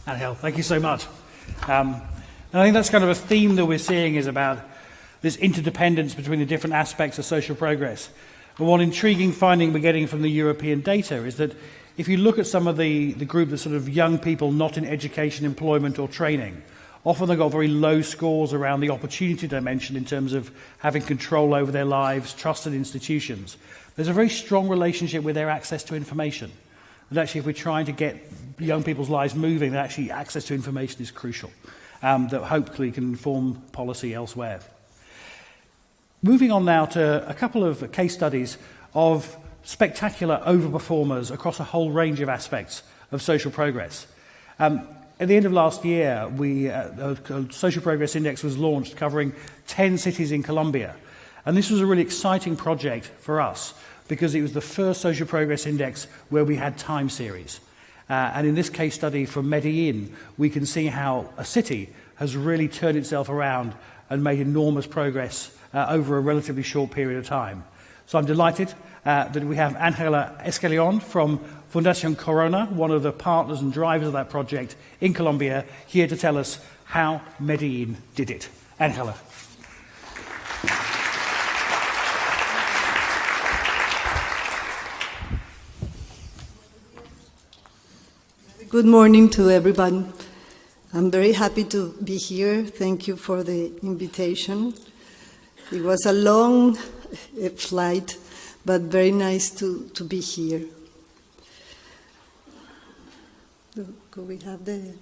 Ángel, thank you so much. And I think that's kind of a theme that we're seeing is about this interdependence between the different aspects of social progress. And one intriguing finding we're getting from the European data is that if you look at some of the group of sort of young people not in education, employment or training, often they've got very low scores around the opportunity dimension in terms of having control over their lives, trusted institutions. There's a very strong relationship with their access to information. And actually, if we're trying to get young people's lives moving, that actually access to information is crucial, that hopefully can inform policy elsewhere. Moving on now to a couple of case studies of spectacular overperformers across a whole range of aspects of social progress. At the end of last year, a Social Progress Index was launched covering 10 cities in Colombia. And this was a really exciting project for us because it was the first Social Progress Index where we had time series. And in this case study from Medellin, we can see how a city has really turned itself around and made enormous progress over a relatively short period of time. So I'm delighted that we have Ángela Escallón from Fundación Corona, one of the partners and drivers of that project in Colombia, here to tell us how Medellin did it. Ángela. Good morning to everyone. I'm very happy to be here. Thank you for the invitation. It was a long flight, but very nice to be here. Could we have the...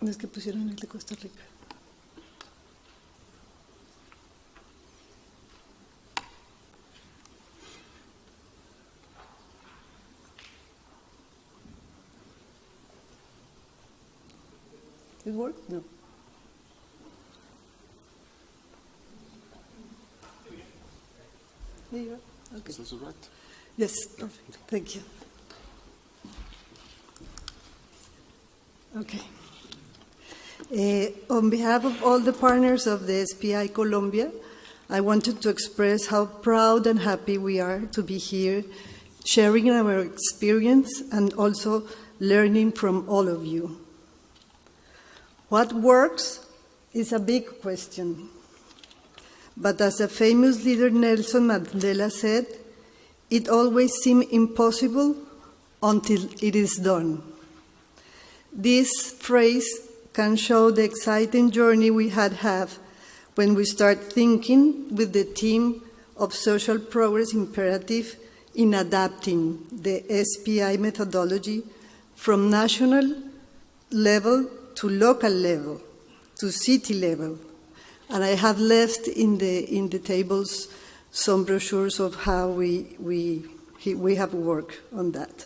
Es que pusieron el de Costa Rica. It worked? No. There you are. Okay. Is this right? Yes, perfect. Thank you. Okay. On behalf of all the partners of the SPI Colombia, I wanted to express how proud and happy we are to be here, sharing our experience and also learning from all of you. What works is a big question. But as a famous leader Nelson Mandela said, it always seems impossible until it is done. This phrase can show the exciting journey we have when we start thinking with the team of social progress imperative in adapting the SPI methodology from national level to local level, to city level. And I have left in the tables some brochures of how we have worked on that.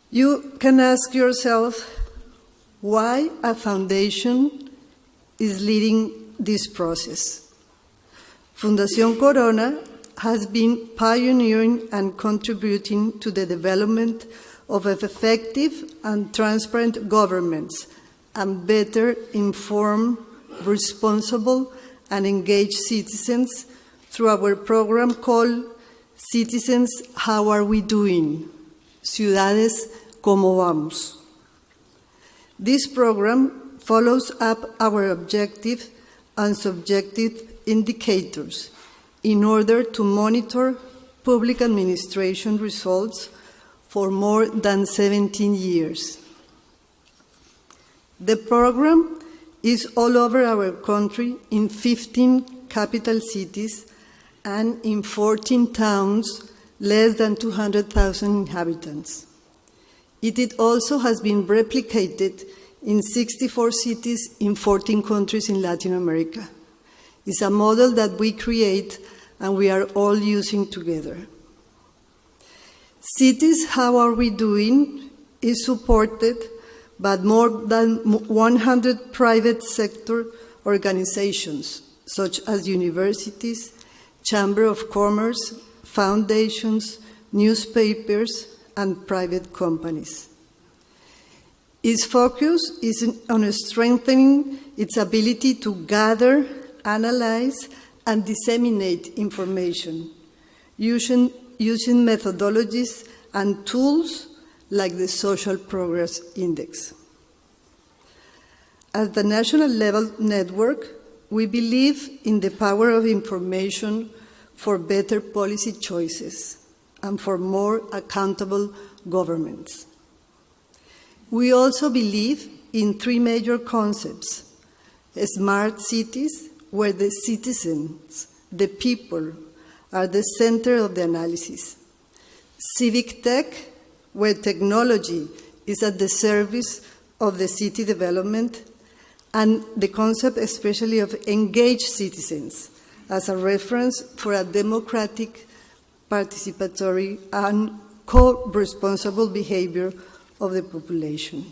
You can ask yourself why a foundation is leading this process. Fundación Corona has been pioneering and contributing to the development of effective and transparent governments and better informed, responsible, and engaged citizens through our program called Citizens, How Are We Doing? Ciudades, ¿Cómo Vamos? This program follows up our objective and subjective indicators in order to monitor public administration results for more than 17 years. The program is all over our country in 15 capital cities and in 14 towns less than 200,000 inhabitants. It also has been replicated in 64 cities in 14 countries in Latin America. It's a model that we create and we are all using together. Cities, How Are We Doing? Is supported by more than 100 private sector organizations, such as universities, Chamber of Commerce, foundations, newspapers, and private companies. Its focus is on strengthening its ability to gather, analyze, and disseminate information, using using methodologies and tools like the Social Progress Index. At the national level network, we believe in the power of information for better policy choices and for more accountable governments. We also believe in three major concepts: smart cities, where the citizens, the people, are the center of the analysis; civic tech, where technology is at the service of the city development; and the concept especially of engaged citizens as a reference for a democratic, participatory, and co-responsible behavior of the population.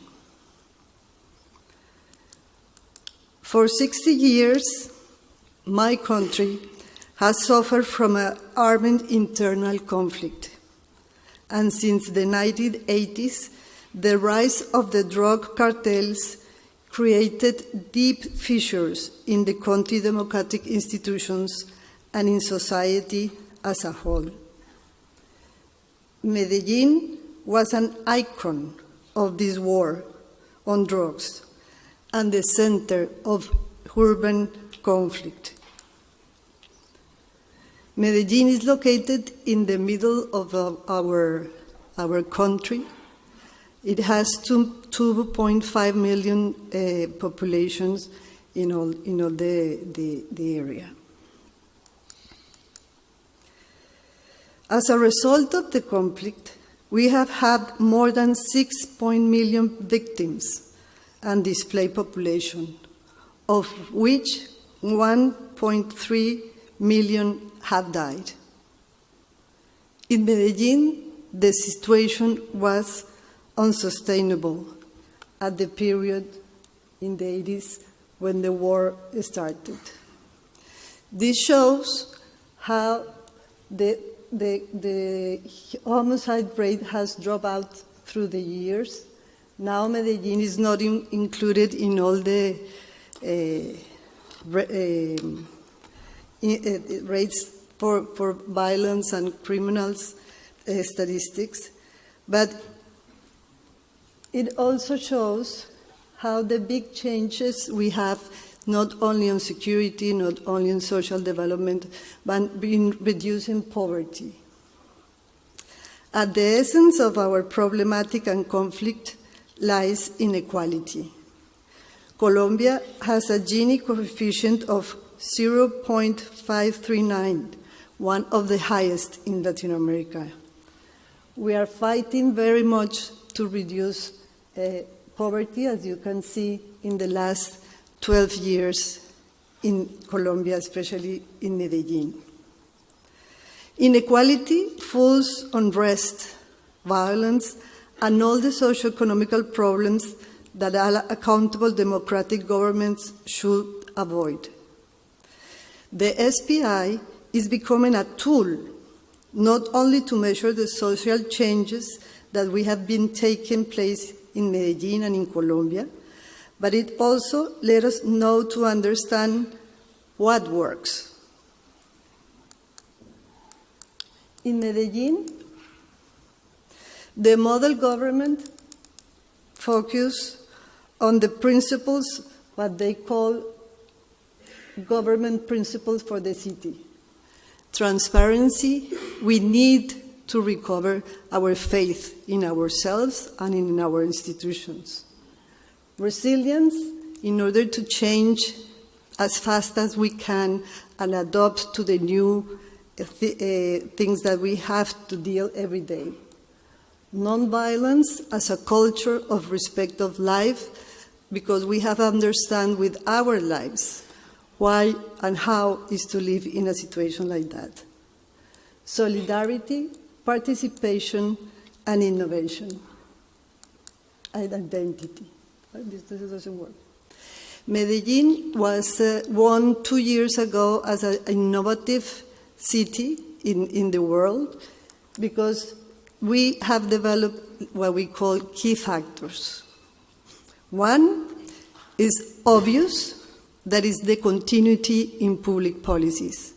For 60 years, my country has suffered from an armed internal conflict. And since the 1980s, the rise of the drug cartels created deep fissures in the country's democratic institutions and in society as a whole. Medellin was an icon of this war on drugs and the center of urban conflict. Medellin is located in the middle of our country. It has 2.5 million populations in all the area. As a result of the conflict, we have had more than 6 million victims and displaced population, of which 1.3 million have died. In Medellin, the situation was unsustainable at the period in the 80s when the war started. This shows how the homicide rate has dropped out through the years. Now Medellin is not included in all the rates for violence and criminals statistics, but it also shows how the big changes we have, not only on security, not only on social development, but in reducing poverty. At the essence of our problematic and conflict lies inequality. Colombia has a Gini coefficient of 0.539, one of the highest in Latin America. We are fighting very much to reduce poverty, as you can see in the last 12 years in Colombia, especially in Medellin. Inequality fuels unrest, violence, and all the socio-economical problems that accountable democratic governments should avoid. The SPI is becoming a tool not only to measure the social changes that we have been taking place in Medellin and in Colombia, but it also let us know to understand what works. In Medellin, the model government focused on the principles, what they call government principles for the city. Transparency, we need to recover our faith in ourselves and in our institutions. Resilience, in order to change as fast as we can and adapt to the new things that we have to deal every day. Nonviolence as a culture of respect of life, because we have to understand with our lives why and how is to live in a situation like that. Solidarity, participation, and innovation. And identity. This doesn't work. Medellin was won 2 years ago as an innovative city in the world because we have developed what we call key factors. One is obvious, that is the continuity in public policies.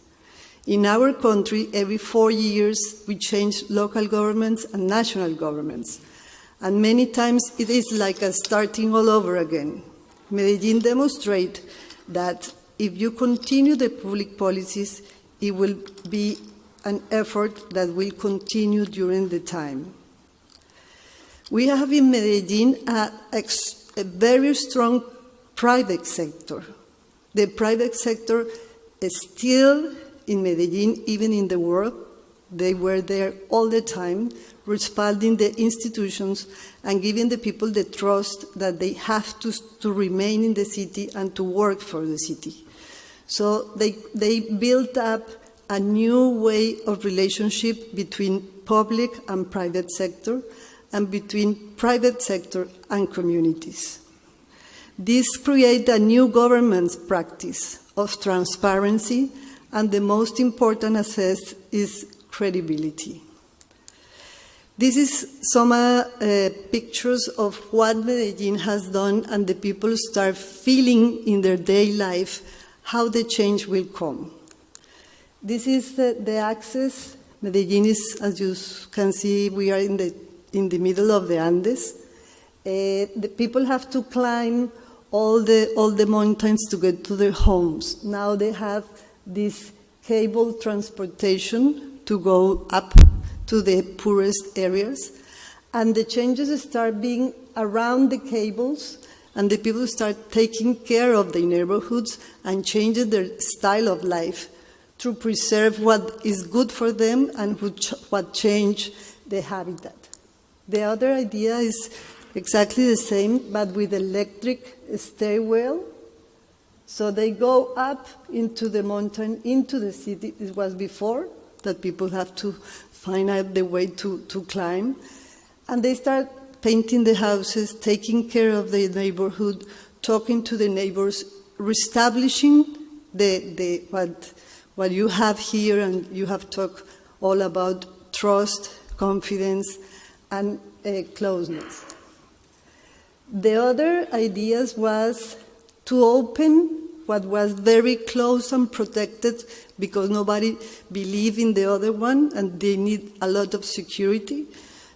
In our country, every 4 years, we change local governments and national governments. And many times it is like a starting all over again. Medellin demonstrates that if you continue the public policies, it will be an effort that will continue during the time. We have in Medellin a very strong private sector. The private sector is still in Medellin, even in the world. They were there all the time, respalding the institutions and giving the people the trust that they have to remain in the city and to work for the city. So they built up a new way of relationship between public and private sector and between private sector and communities. This creates a new governance practice of transparency, and the most important asset is credibility. This is some pictures of what Medellin has done, and the people start feeling in their daily life how the change will come. This is the axis. Medellin is, as you can see, we are in the middle of the Andes. The people have to climb all the mountains to get to their homes. Now they have this cable transportation to go up to the poorest areas, and the changes start being around the cables, and the people start taking care of the neighborhoods and changing their style of life to preserve what is good for them and what change the habitat. The other idea is exactly the same, but with electric stairwell. So they go up into the mountain, into the city. It was before that people have to find out the way to climb. And they start painting the houses, taking care of the neighborhood, talking to the neighbors, reestablishing what you have here, and you have talked all about trust, confidence, and closeness. The other ideas was to open what was very close and protected because nobody believed in the other one and they need a lot of security.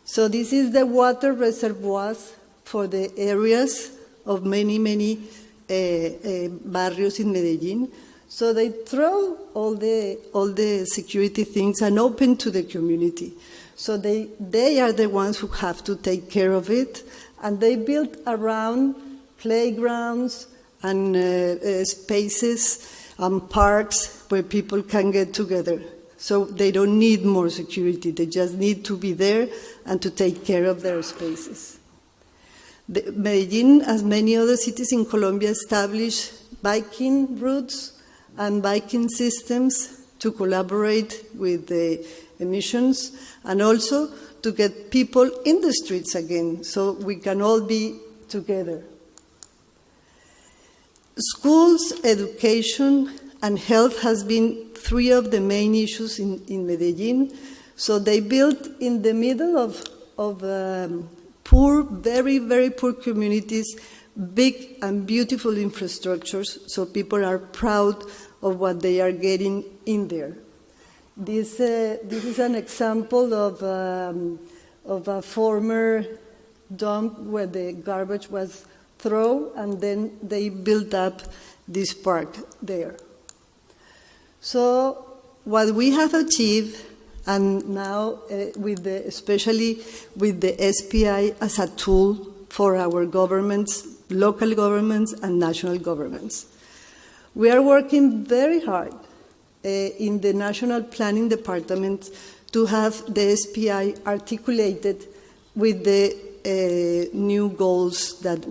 So this is the water reservoirs for the areas of many barrios in Medellin. So they throw all the security things and open to the community. So they are the ones who have to take care of it, and they built around playgrounds and spaces and parks where people can get together. So they don't need more security, they just need to be there and to take care of their spaces. Medellin, as many other cities in Colombia, established biking routes and biking systems to collaborate with the emissions and also to get people in the streets again so we can all be together. Schools, education, and health has been three of the main issues in Medellin. So they built in the middle of poor, very, very poor communities, big and beautiful infrastructures, so people are proud of what they are getting in there. This is an example of a former dump where the garbage was thrown, and then they built up this park there. So what we have achieved, and now especially with the SPI as a tool for our governments, local governments and national governments. We are working very hard in the National Planning Department to have the SPI articulated with the new goals that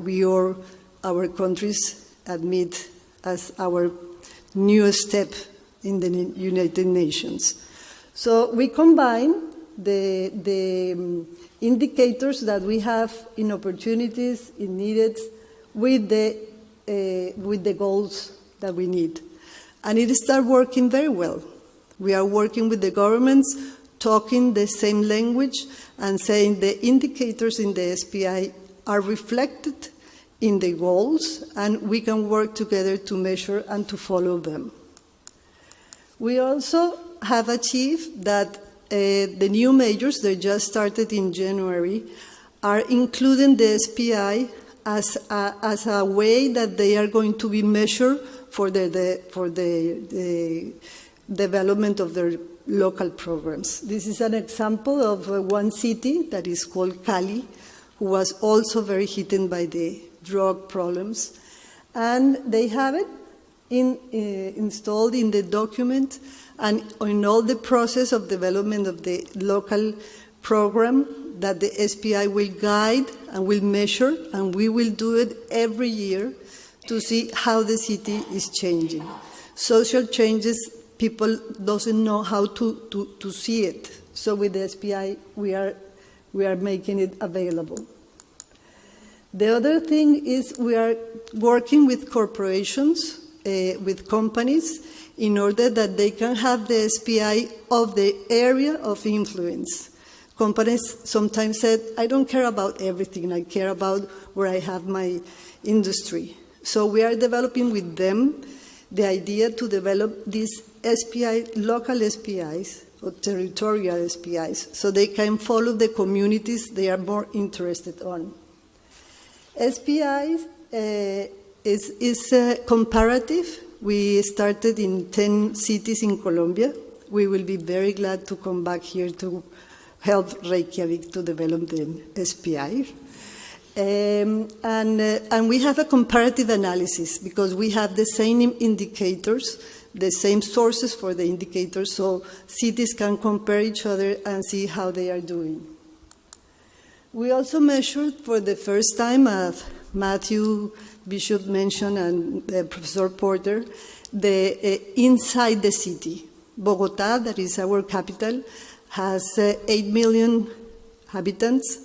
our countries admit as our new step in the United Nations. So we combine the indicators that we have in opportunities, in needs, with the goals that we need. And it started working very well. We are working with the governments, talking the same language, and saying the indicators in the SPI are reflected in the goals, and we can work together to measure and to follow them. We also have achieved that the new measures that just started in January are including the SPI as a way that they are going to be measured for the development of their local programs. This is an example of one city that is called Cali, who was also very hit by the drug problems. And they have it installed in the document and in all the process of development of the local program that the SPI will guide and will measure, and we will do it every year to see how the city is changing. Social changes, people doesn't know how to see it. So with the SPI, we are making it available. The other thing is we are working with corporations, with companies, in order that they can have the SPI of the area of influence. Companies sometimes said, I don't care about everything, I care about where I have my industry. So we are developing with them the idea to develop these SPI, local SPIs, or territorial SPIs, so they can follow the communities they are more interested on. SPI is comparative. We started in 10 cities in Colombia. We will be very glad to come back here to help Reykjavik to develop the SPI. And we have a comparative analysis because we have the same indicators, the same sources for the indicators, so cities can compare each other and see how they are doing. We also measured for the first time, Matthew Bishop mentioned and Professor Porter, the inside the city. Bogota, that is our capital, has 8 million inhabitants,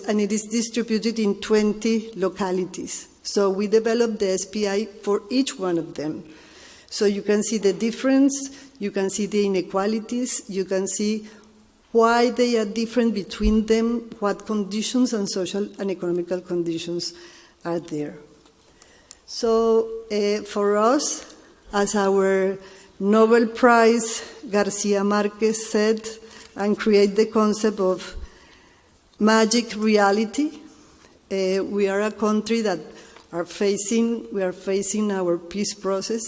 and it is distributed in 20 localities. So we developed the SPI for each one of them. So you can see the difference, you can see the inequalities, you can see why they are different between them, what conditions and social and economical conditions are there. So for us, as our Nobel Prize Garcia Marquez said, and create the concept of magic reality, we are a country that we are facing our peace process.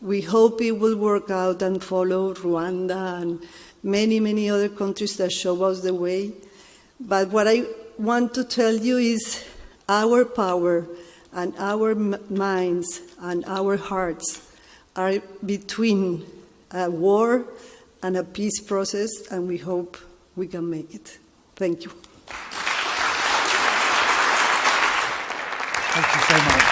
We hope it will work out and follow Rwanda and many, many other countries that show us the way. But what I want to tell you is our power and our minds and our hearts are between a war and a peace process, and we hope we can make it. Thank you. Thank you so much.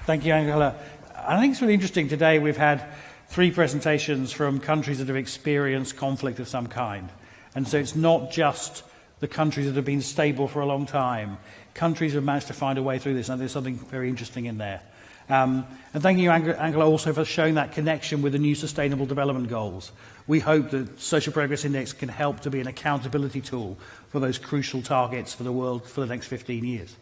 Thank you, Angela. I think it's really interesting today. We've had 3 presentations from countries that have experienced conflict of some kind. And so it's not just the countries that have been stable for a long time. Countries have managed to find a way through this, and there's something very interesting in there. And thank you, Angela, also for showing that connection with the new Sustainable Development Goals. We hope that Social Progress Index can help to be an accountability tool for those crucial targets for the world for the next 15 years.